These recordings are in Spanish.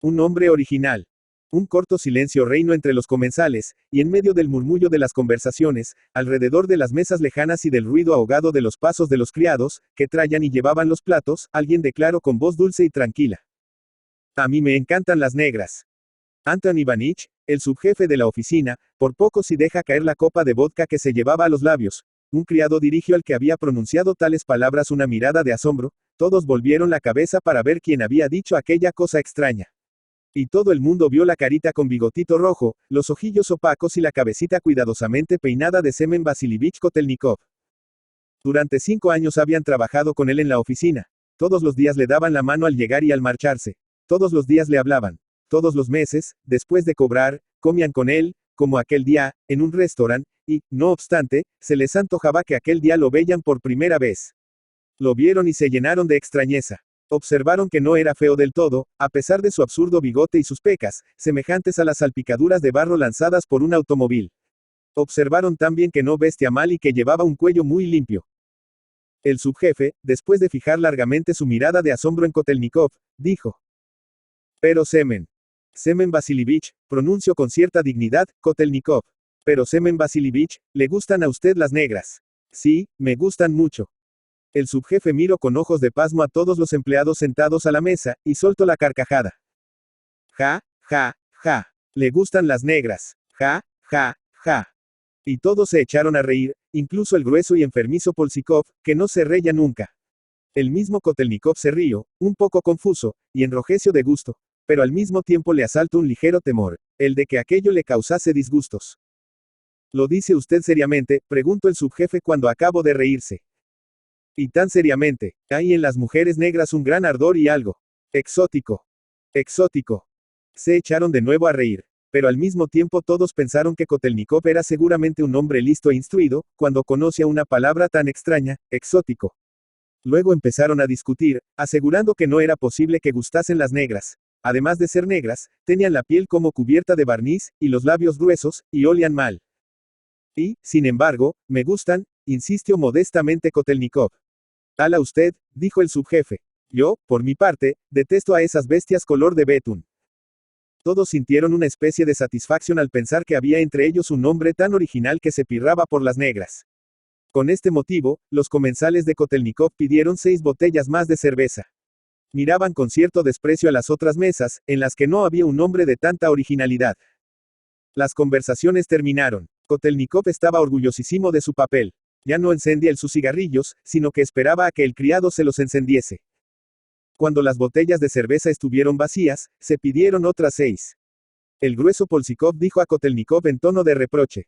Un hombre original. Un corto silencio reinó entre los comensales, y en medio del murmullo de las conversaciones, alrededor de las mesas lejanas y del ruido ahogado de los pasos de los criados, que traían y llevaban los platos, alguien declaró con voz dulce y tranquila. A mí me encantan las negras. Anton Ivanich, el subjefe de la oficina, por poco si deja caer la copa de vodka que se llevaba a los labios. Un criado dirigió al que había pronunciado tales palabras una mirada de asombro, todos volvieron la cabeza para ver quién había dicho aquella cosa extraña. Y todo el mundo vio la carita con bigotito rojo, los ojillos opacos y la cabecita cuidadosamente peinada de Semen Vasilivich Kotelnikov. Durante 5 años habían trabajado con él en la oficina. Todos los días le daban la mano al llegar y al marcharse. Todos los días le hablaban. Todos los meses, después de cobrar, comían con él, como aquel día, en un restaurante, y, no obstante, se les antojaba que aquel día lo veían por primera vez. Lo vieron y se llenaron de extrañeza. Observaron que no era feo del todo, a pesar de su absurdo bigote y sus pecas, semejantes a las salpicaduras de barro lanzadas por un automóvil. Observaron también que no vestía mal y que llevaba un cuello muy limpio. El subjefe, después de fijar largamente su mirada de asombro en Kotelnikov, dijo. Pero Semen Vasilivich, pronunció con cierta dignidad, Kotelnikov. Pero Semen Vasilivich, ¿le gustan a usted las negras? Sí, me gustan mucho. El subjefe miró con ojos de pasmo a todos los empleados sentados a la mesa, y soltó la carcajada. Ja, ja, ja. Le gustan las negras. Ja, ja, ja. Y todos se echaron a reír, incluso el grueso y enfermizo Polsikov, que no se reía nunca. El mismo Kotelnikov se rió, un poco confuso, y enrojeció de gusto, pero al mismo tiempo le asaltó un ligero temor, el de que aquello le causase disgustos. ¿Lo dice usted seriamente?, preguntó el subjefe cuando acabó de reírse. Y tan seriamente, hay en las mujeres negras un gran ardor y algo exótico. Exótico. Se echaron de nuevo a reír, pero al mismo tiempo todos pensaron que Kotelnikov era seguramente un hombre listo e instruido, cuando conocía una palabra tan extraña, exótico. Luego empezaron a discutir, asegurando que no era posible que gustasen las negras. Además de ser negras, tenían la piel como cubierta de barniz, y los labios gruesos, y olían mal. Y, sin embargo, me gustan, insistió modestamente Kotelnikov. Ala usted, dijo el subjefe. Yo, por mi parte, detesto a esas bestias color de betún. Todos sintieron una especie de satisfacción al pensar que había entre ellos un hombre tan original que se pirraba por las negras. Con este motivo, los comensales de Kotelnikov pidieron 6 botellas más de cerveza. Miraban con cierto desprecio a las otras mesas, en las que no había un hombre de tanta originalidad. Las conversaciones terminaron. Kotelnikov estaba orgullosísimo de su papel. Ya no encendía sus cigarrillos, sino que esperaba a que el criado se los encendiese. Cuando las botellas de cerveza estuvieron vacías, se pidieron otras 6. El grueso Polsikov dijo a Kotelnikov en tono de reproche.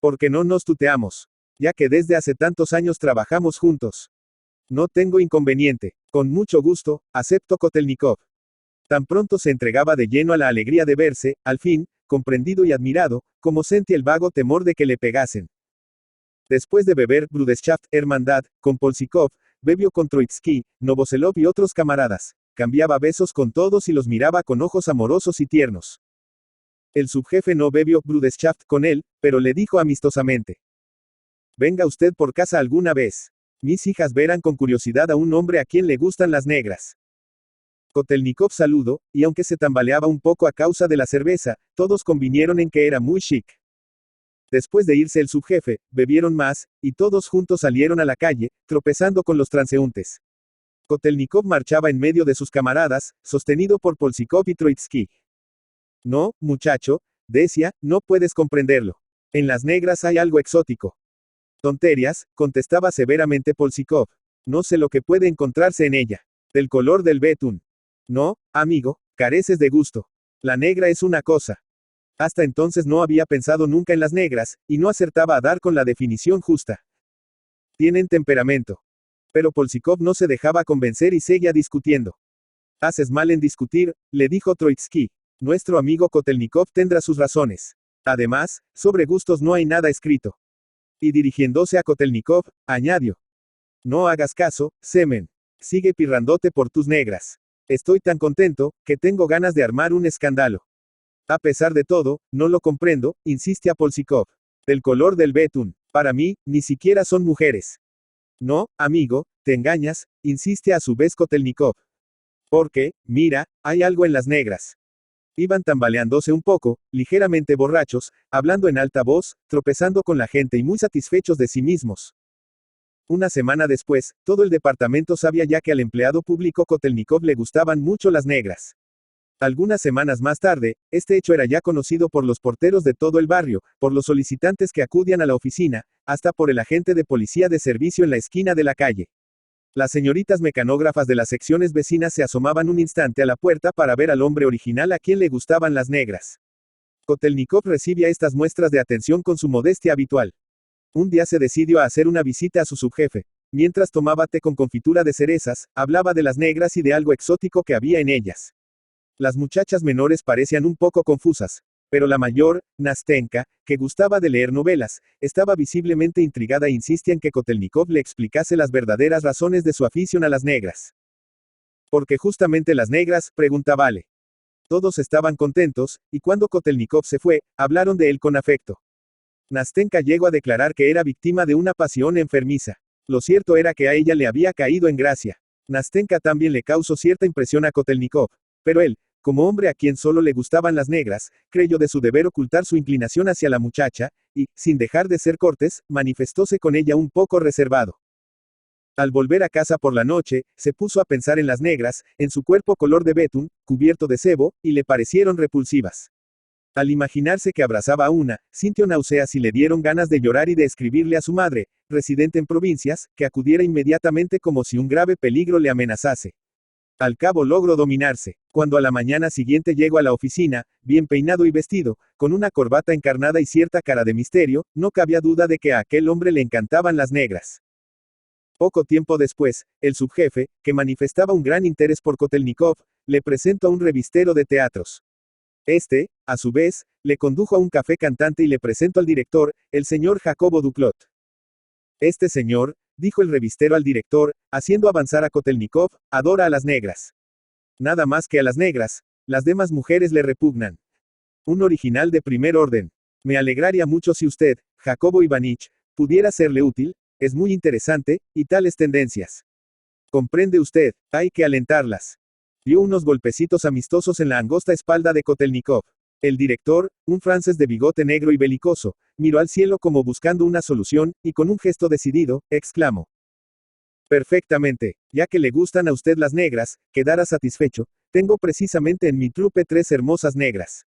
¿Por qué no nos tuteamos? Ya que desde hace tantos años trabajamos juntos. No tengo inconveniente. Con mucho gusto, aceptó Kotelnikov. Tan pronto se entregaba de lleno a la alegría de verse, al fin, comprendido y admirado, como sentía el vago temor de que le pegasen. Después de beber Brudeschaft Hermandad, con Polsikov, bebió con Troitsky, Novoselov y otros camaradas. Cambiaba besos con todos y los miraba con ojos amorosos y tiernos. El subjefe no bebió Brudeschaft con él, pero le dijo amistosamente. Venga usted por casa alguna vez. Mis hijas verán con curiosidad a un hombre a quien le gustan las negras. Kotelnikov saludó, y aunque se tambaleaba un poco a causa de la cerveza, todos convinieron en que era muy chic. Después de irse el subjefe, bebieron más, y todos juntos salieron a la calle, tropezando con los transeúntes. Kotelnikov marchaba en medio de sus camaradas, sostenido por Polsikov y Troitsky. No, muchacho, decía, no puedes comprenderlo. En las negras hay algo exótico. Tonterías, contestaba severamente Polsikov. No sé lo que puede encontrarse en ella. Del color del betún. No, amigo, careces de gusto. La negra es una cosa. Hasta entonces no había pensado nunca en las negras, y no acertaba a dar con la definición justa. Tienen temperamento. Pero Polsikov no se dejaba convencer y seguía discutiendo. Haces mal en discutir, le dijo Troitsky. Nuestro amigo Kotelnikov tendrá sus razones. Además, sobre gustos no hay nada escrito. Y dirigiéndose a Kotelnikov, añadió. No hagas caso, Semen. Sigue pirrándote por tus negras. Estoy tan contento, que tengo ganas de armar un escándalo. A pesar de todo, no lo comprendo, insiste a Polsikov. Del color del betún. Para mí, ni siquiera son mujeres. No, amigo, te engañas, insiste a su vez Kotelnikov. Porque, mira, hay algo en las negras. Iban tambaleándose un poco, ligeramente borrachos, hablando en alta voz, tropezando con la gente y muy satisfechos de sí mismos. Una semana después, todo el departamento sabía ya que al empleado público Kotelnikov le gustaban mucho las negras. Algunas semanas más tarde, este hecho era ya conocido por los porteros de todo el barrio, por los solicitantes que acudían a la oficina, hasta por el agente de policía de servicio en la esquina de la calle. Las señoritas mecanógrafas de las secciones vecinas se asomaban un instante a la puerta para ver al hombre original a quien le gustaban las negras. Kotelnikov recibía estas muestras de atención con su modestia habitual. Un día se decidió a hacer una visita a su subjefe. Mientras tomaba té con confitura de cerezas, hablaba de las negras y de algo exótico que había en ellas. Las muchachas menores parecían un poco confusas, pero la mayor, Nastenka, que gustaba de leer novelas, estaba visiblemente intrigada e insistía en que Kotelnikov le explicase las verdaderas razones de su afición a las negras. ¿Por qué justamente las negras?, preguntaba Ale. Todos estaban contentos, y cuando Kotelnikov se fue, hablaron de él con afecto. Nastenka llegó a declarar que era víctima de una pasión enfermiza. Lo cierto era que a ella le había caído en gracia. Nastenka también le causó cierta impresión a Kotelnikov, pero él, como hombre a quien solo le gustaban las negras, creyó de su deber ocultar su inclinación hacia la muchacha, y, sin dejar de ser cortés, manifestóse con ella un poco reservado. Al volver a casa por la noche, se puso a pensar en las negras, en su cuerpo color de betún, cubierto de sebo, y le parecieron repulsivas. Al imaginarse que abrazaba a una, sintió náuseas y le dieron ganas de llorar y de escribirle a su madre, residente en provincias, que acudiera inmediatamente como si un grave peligro le amenazase. Al cabo logró dominarse. Cuando a la mañana siguiente llegó a la oficina, bien peinado y vestido, con una corbata encarnada y cierta cara de misterio, no cabía duda de que a aquel hombre le encantaban las negras. Poco tiempo después, el subjefe, que manifestaba un gran interés por Kotelnikov, le presentó a un revistero de teatros. Este, a su vez, le condujo a un café cantante y le presentó al director, el señor Jacobo Duclot. Este señor, dijo el revistero al director, haciendo avanzar a Kotelnikov, adora a las negras. Nada más que a las negras, las demás mujeres le repugnan. Un original de primer orden. Me alegraría mucho si usted, Jacobo Ivanich, pudiera serle útil, es muy interesante, y tales tendencias. Comprende usted, hay que alentarlas. Dio unos golpecitos amistosos en la angosta espalda de Kotelnikov. El director, un francés de bigote negro y belicoso, miró al cielo como buscando una solución, y con un gesto decidido, exclamó. Perfectamente, ya que le gustan a usted las negras, quedará satisfecho, tengo precisamente en mi trupe 3 hermosas negras.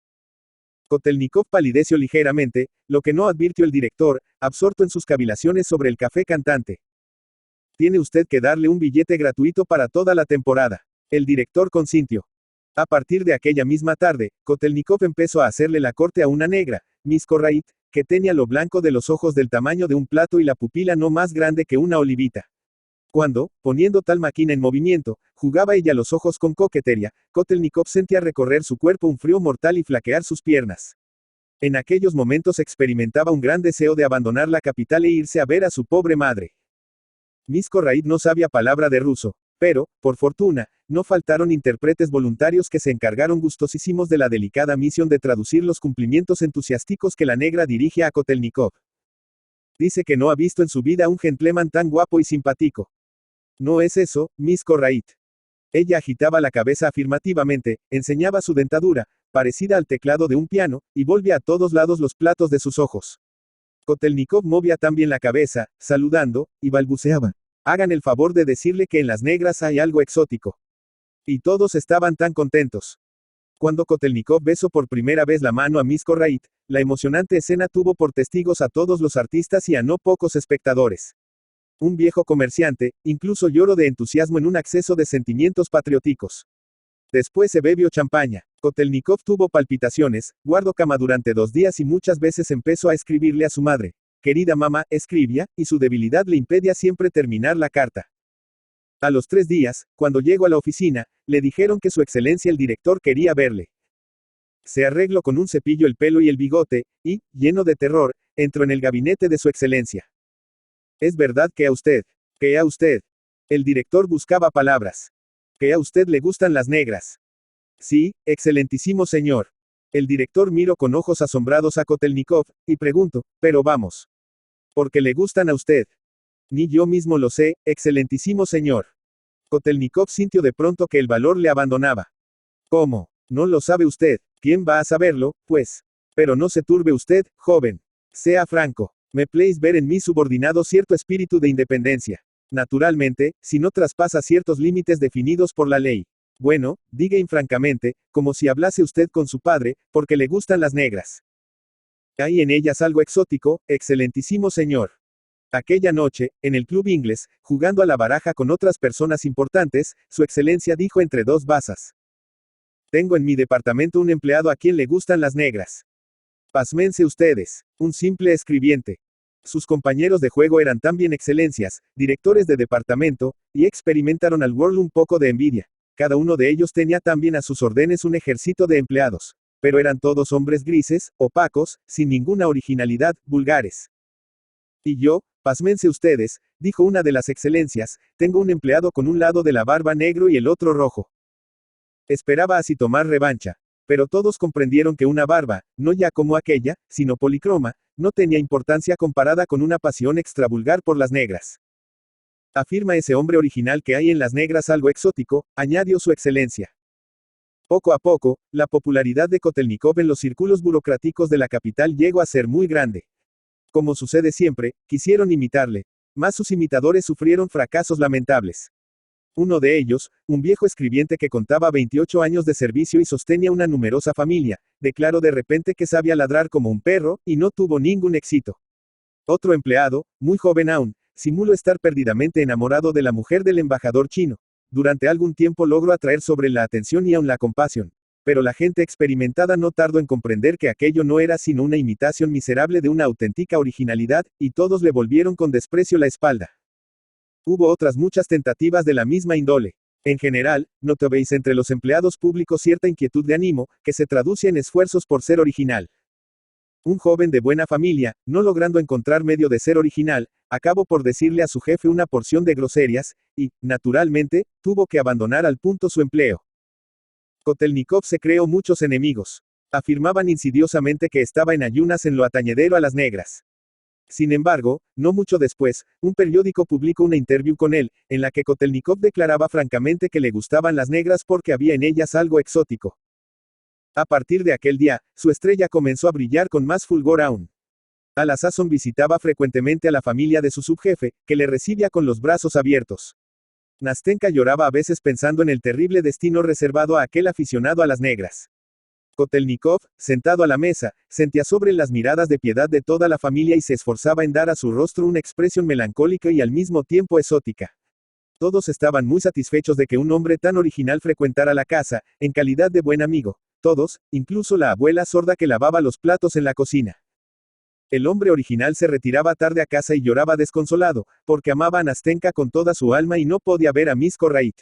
Kotelnikov palideció ligeramente, lo que no advirtió el director, absorto en sus cavilaciones sobre el café cantante. Tiene usted que darle un billete gratuito para toda la temporada. El director consintió. A partir de aquella misma tarde, Kotelnikov empezó a hacerle la corte a una negra, Miss Corrait, que tenía lo blanco de los ojos del tamaño de un plato y la pupila no más grande que una olivita. Cuando, poniendo tal máquina en movimiento, jugaba ella los ojos con coquetería, Kotelnikov sentía recorrer su cuerpo un frío mortal y flaquear sus piernas. En aquellos momentos experimentaba un gran deseo de abandonar la capital e irse a ver a su pobre madre. Miss Corrait no sabía palabra de ruso. Pero, por fortuna, no faltaron intérpretes voluntarios que se encargaron gustosísimos de la delicada misión de traducir los cumplimientos entusiásticos que la negra dirige a Kotelnikov. Dice que no ha visto en su vida un gentleman tan guapo y simpático. No es eso, Miss Corrait. Ella agitaba la cabeza afirmativamente, enseñaba su dentadura, parecida al teclado de un piano, y volvía a todos lados los platos de sus ojos. Kotelnikov movía también la cabeza, saludando, y balbuceaba. Hagan el favor de decirle que en las negras hay algo exótico. Y todos estaban tan contentos. Cuando Kotelnikov besó por primera vez la mano a Miss Corrait, la emocionante escena tuvo por testigos a todos los artistas y a no pocos espectadores. Un viejo comerciante, incluso lloró de entusiasmo en un acceso de sentimientos patrióticos. Después se bebió champaña. Kotelnikov tuvo palpitaciones, guardó cama durante 2 días y muchas veces empezó a escribirle a su madre. Querida mamá, escribía, y su debilidad le impedía siempre terminar la carta. A los 3 días, cuando llegó a la oficina, le dijeron que su excelencia el director quería verle. Se arregló con un cepillo el pelo y el bigote, y, lleno de terror, entró en el gabinete de su excelencia. Es verdad que a usted. El director buscaba palabras. Que a usted le gustan las negras. Sí, excelentísimo señor. El director miró con ojos asombrados a Kotelnikov, y preguntó, pero vamos. ¿Por qué le gustan a usted? Ni yo mismo lo sé, excelentísimo señor. Kotelnikov sintió de pronto que el valor le abandonaba. ¿Cómo? No lo sabe usted. ¿Quién va a saberlo, pues? Pero no se turbe usted, joven. Sea franco. Me place ver en mí subordinado cierto espíritu de independencia. Naturalmente, si no traspasa ciertos límites definidos por la ley. Bueno, diga infrancamente, como si hablase usted con su padre, porque le gustan las negras. Hay en ellas algo exótico, excelentísimo señor. Aquella noche, en el club inglés, jugando a la baraja con otras personas importantes, su excelencia dijo entre dos basas. Tengo en mi departamento un empleado a quien le gustan las negras. Pasmense ustedes, un simple escribiente. Sus compañeros de juego eran también excelencias, directores de departamento, y experimentaron al World un poco de envidia. Cada uno de ellos tenía también a sus órdenes un ejército de empleados. Pero eran todos hombres grises, opacos, sin ninguna originalidad, vulgares. Y yo, pasmense ustedes, dijo una de las excelencias, tengo un empleado con un lado de la barba negro y el otro rojo. Esperaba así tomar revancha. Pero todos comprendieron que una barba, no ya como aquella, sino policroma, no tenía importancia comparada con una pasión extravulgar por las negras. Afirma ese hombre original que hay en las negras algo exótico, añadió su excelencia. Poco a poco, la popularidad de Kotelnikov en los círculos burocráticos de la capital llegó a ser muy grande. Como sucede siempre, quisieron imitarle, mas sus imitadores sufrieron fracasos lamentables. Uno de ellos, un viejo escribiente que contaba 28 años de servicio y sostenía una numerosa familia, declaró de repente que sabía ladrar como un perro, y no tuvo ningún éxito. Otro empleado, muy joven aún, simuló estar perdidamente enamorado de la mujer del embajador chino. Durante algún tiempo logró atraer sobre la atención y aún la compasión. Pero la gente experimentada no tardó en comprender que aquello no era sino una imitación miserable de una auténtica originalidad, y todos le volvieron con desprecio la espalda. Hubo otras muchas tentativas de la misma índole. En general, notabais entre los empleados públicos cierta inquietud de ánimo, que se traduce en esfuerzos por ser original. Un joven de buena familia, no logrando encontrar medio de ser original, acabó por decirle a su jefe una porción de groserías, y, naturalmente, tuvo que abandonar al punto su empleo. Kotelnikov se creó muchos enemigos. Afirmaban insidiosamente que estaba en ayunas en lo atañedero a las negras. Sin embargo, no mucho después, un periódico publicó una interview con él, en la que Kotelnikov declaraba francamente que le gustaban las negras porque había en ellas algo exótico. A partir de aquel día, su estrella comenzó a brillar con más fulgor aún. A la sazón visitaba frecuentemente a la familia de su subjefe, que le recibía con los brazos abiertos. Nastenka lloraba a veces pensando en el terrible destino reservado a aquel aficionado a las negras. Kotelnikov, sentado a la mesa, sentía sobre las miradas de piedad de toda la familia y se esforzaba en dar a su rostro una expresión melancólica y al mismo tiempo exótica. Todos estaban muy satisfechos de que un hombre tan original frecuentara la casa, en calidad de buen amigo. Todos, incluso la abuela sorda que lavaba los platos en la cocina. El hombre original se retiraba tarde a casa y lloraba desconsolado, porque amaba a Nastenka con toda su alma y no podía ver a Miss Korrait.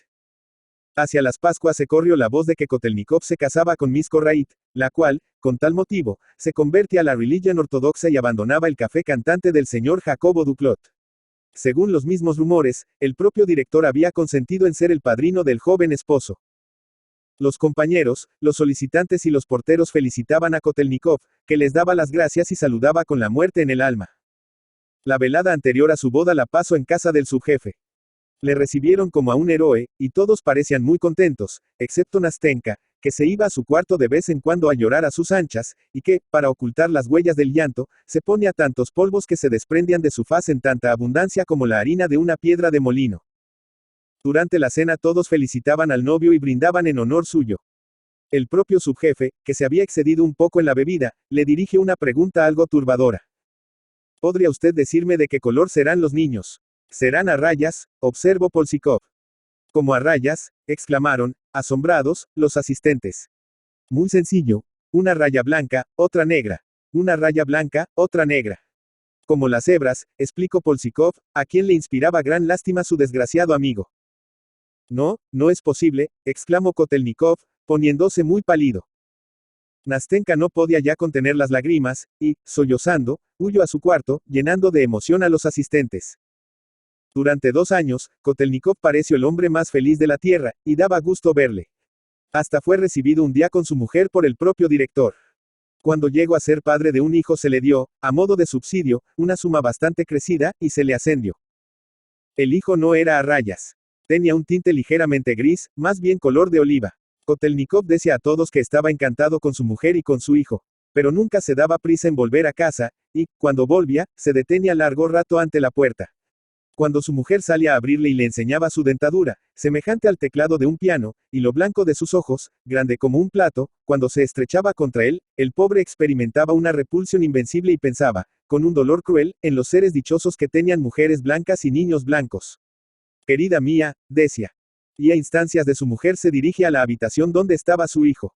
Hacia las Pascuas se corrió la voz de que Kotelnikov se casaba con Miss Korrait, la cual, con tal motivo, se convertía a la religión ortodoxa y abandonaba el café cantante del señor Jacobo Duclot. Según los mismos rumores, el propio director había consentido en ser el padrino del joven esposo. Los compañeros, los solicitantes y los porteros felicitaban a Kotelnikov, que les daba las gracias y saludaba con la muerte en el alma. La velada anterior a su boda la pasó en casa del subjefe. Le recibieron como a un héroe, y todos parecían muy contentos, excepto Nastenka, que se iba a su cuarto de vez en cuando a llorar a sus anchas, y que, para ocultar las huellas del llanto, se ponía tantos polvos que se desprendían de su faz en tanta abundancia como la harina de una piedra de molino. Durante la cena todos felicitaban al novio y brindaban en honor suyo. El propio subjefe, que se había excedido un poco en la bebida, le dirige una pregunta algo turbadora. ¿Podría usted decirme de qué color serán los niños? Serán a rayas, observó Polsikov. Como a rayas, exclamaron, asombrados, los asistentes. Muy sencillo. Una raya blanca, otra negra. Una raya blanca, otra negra. Como las hebras, explicó Polsikov, a quien le inspiraba gran lástima su desgraciado amigo. No, no es posible, exclamó Kotelnikov, poniéndose muy pálido. Nastenka no podía ya contener las lágrimas, y, sollozando, huyó a su cuarto, llenando de emoción a los asistentes. Durante 2 años, Kotelnikov pareció el hombre más feliz de la tierra, y daba gusto verle. Hasta fue recibido un día con su mujer por el propio director. Cuando llegó a ser padre de un hijo se le dio, a modo de subsidio, una suma bastante crecida, y se le ascendió. El hijo no era a rayas. Tenía un tinte ligeramente gris, más bien color de oliva. Kotelnikov decía a todos que estaba encantado con su mujer y con su hijo, pero nunca se daba prisa en volver a casa, y, cuando volvía, se detenía largo rato ante la puerta. Cuando su mujer salía a abrirle y le enseñaba su dentadura, semejante al teclado de un piano, y lo blanco de sus ojos, grande como un plato, cuando se estrechaba contra él, el pobre experimentaba una repulsión invencible y pensaba, con un dolor cruel, en los seres dichosos que tenían mujeres blancas y niños blancos. Querida mía, decía. Y a instancias de su mujer se dirige a la habitación donde estaba su hijo.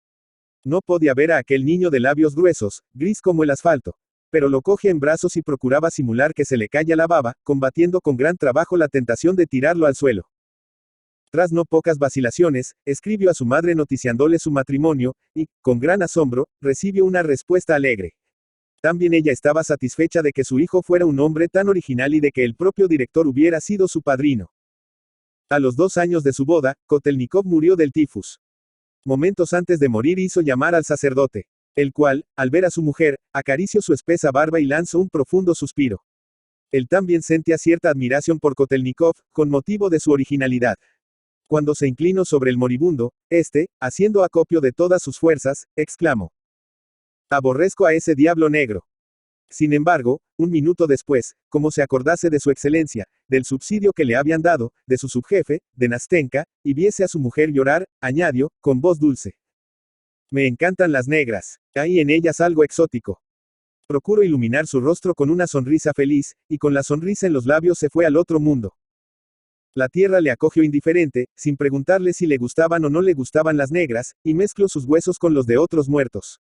No podía ver a aquel niño de labios gruesos, gris como el asfalto. Pero lo coge en brazos y procuraba simular que se le caía la baba, combatiendo con gran trabajo la tentación de tirarlo al suelo. Tras no pocas vacilaciones, escribió a su madre noticiándole su matrimonio, y, con gran asombro, recibió una respuesta alegre. También ella estaba satisfecha de que su hijo fuera un hombre tan original y de que el propio director hubiera sido su padrino. A los 2 años de su boda, Kotelnikov murió del tifus. Momentos antes de morir hizo llamar al sacerdote, el cual, al ver a su mujer, acarició su espesa barba y lanzó un profundo suspiro. Él también sentía cierta admiración por Kotelnikov, con motivo de su originalidad. Cuando se inclinó sobre el moribundo, haciendo acopio de todas sus fuerzas, exclamó: «Aborrezco a ese diablo negro». Sin embargo, un minuto después, como se acordase de su excelencia, del subsidio que le habían dado, de su subjefe, de Nastenka, y viese a su mujer llorar, añadió, con voz dulce: «Me encantan las negras, hay en ellas algo exótico». Procuró iluminar su rostro con una sonrisa feliz, y con la sonrisa en los labios se fue al otro mundo. La tierra le acogió indiferente, sin preguntarle si le gustaban o no le gustaban las negras, y mezcló sus huesos con los de otros muertos.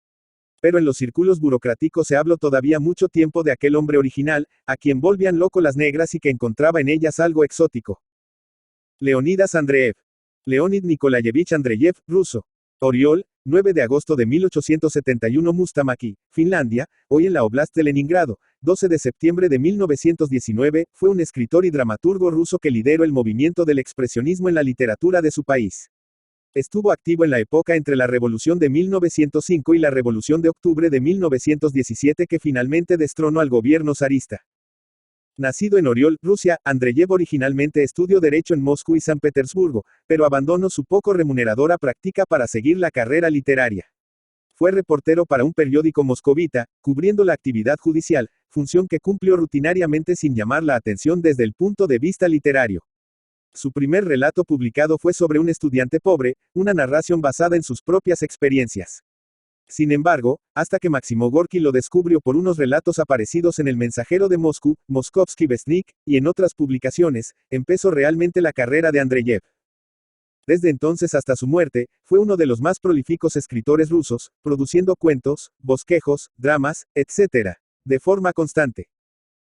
Pero en los círculos burocráticos se habló todavía mucho tiempo de aquel hombre original, a quien volvían loco las negras y que encontraba en ellas algo exótico. Leonidas Andreev. Leonid Nikolayevich Andreyev, ruso. Oriol, 9 de agosto de 1871 Mustamaki, Finlandia, hoy en la Oblast de Leningrado, 12 de septiembre de 1919, fue un escritor y dramaturgo ruso que lideró el movimiento del expresionismo en la literatura de su país. Estuvo activo en la época entre la Revolución de 1905 y la Revolución de Octubre de 1917 que finalmente destronó al gobierno zarista. Nacido en Oriol, Rusia, Andreyev originalmente estudió Derecho en Moscú y San Petersburgo, pero abandonó su poco remuneradora práctica para seguir la carrera literaria. Fue reportero para un periódico moscovita, cubriendo la actividad judicial, función que cumplió rutinariamente sin llamar la atención desde el punto de vista literario. Su primer relato publicado fue sobre un estudiante pobre, una narración basada en sus propias experiencias. Sin embargo, hasta que Máximo Gorki lo descubrió por unos relatos aparecidos en El Mensajero de Moscú, Moskovsky Vestnik, y en otras publicaciones, empezó realmente la carrera de Andreyev. Desde entonces hasta su muerte, fue uno de los más prolíficos escritores rusos, produciendo cuentos, bosquejos, dramas, etc., de forma constante.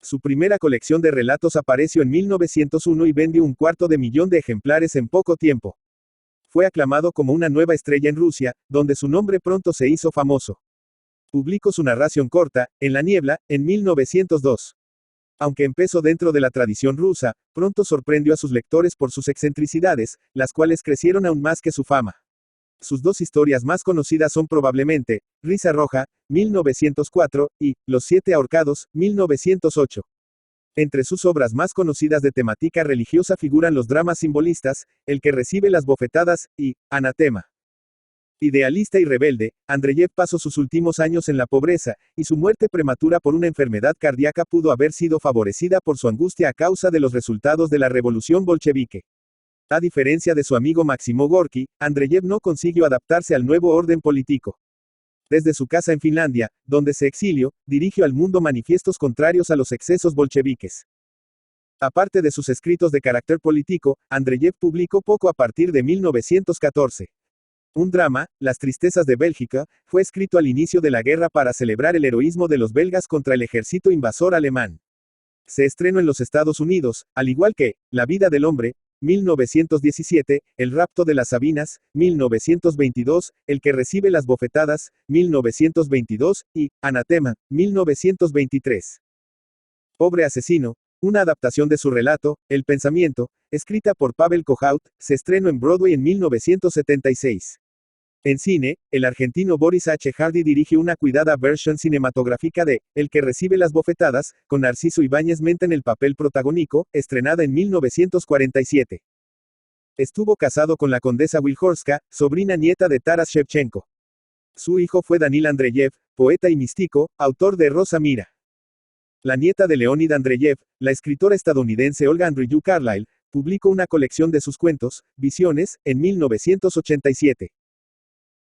Su primera colección de relatos apareció en 1901 y vendió 250.000 de ejemplares en poco tiempo. Fue aclamado como una nueva estrella en Rusia, donde su nombre pronto se hizo famoso. Publicó su narración corta, En la niebla, en 1902. Aunque empezó dentro de la tradición rusa, pronto sorprendió a sus lectores por sus excentricidades, las cuales crecieron aún más que su fama. Sus 2 historias más conocidas son probablemente, Risa Roja, 1904, y Los 7 ahorcados, 1908. Entre sus obras más conocidas de temática religiosa figuran los dramas simbolistas, El que recibe las bofetadas, y Anatema. Idealista y rebelde, Andreyev pasó sus últimos años en la pobreza, y su muerte prematura por una enfermedad cardíaca pudo haber sido favorecida por su angustia a causa de los resultados de la revolución bolchevique. A diferencia de su amigo Máximo Gorki, Andreyev no consiguió adaptarse al nuevo orden político. Desde su casa en Finlandia, donde se exilió, dirigió al mundo manifiestos contrarios a los excesos bolcheviques. Aparte de sus escritos de carácter político, Andreyev publicó poco a partir de 1914. Un drama, Las tristezas de Bélgica, fue escrito al inicio de la guerra para celebrar el heroísmo de los belgas contra el ejército invasor alemán. Se estrenó en los Estados Unidos, al igual que La vida del hombre, 1917, El rapto de las Sabinas, 1922, El que recibe las bofetadas, 1922, y Anatema, 1923. Pobre asesino, una adaptación de su relato, El pensamiento, escrita por Pavel Kohout, se estrenó en Broadway en 1976. En cine, el argentino Boris H. Hardy dirige una cuidada versión cinematográfica de El que recibe las bofetadas, con Narciso Ibáñez Menta en el papel protagónico, estrenada en 1947. Estuvo casado con la condesa Wilhorska, sobrina nieta de Taras Shevchenko. Su hijo fue Danil Andreyev, poeta y místico, autor de Rosa Mira. La nieta de Leonid Andreyev, la escritora estadounidense Olga Andreyu Carlyle, publicó una colección de sus cuentos, Visiones, en 1987.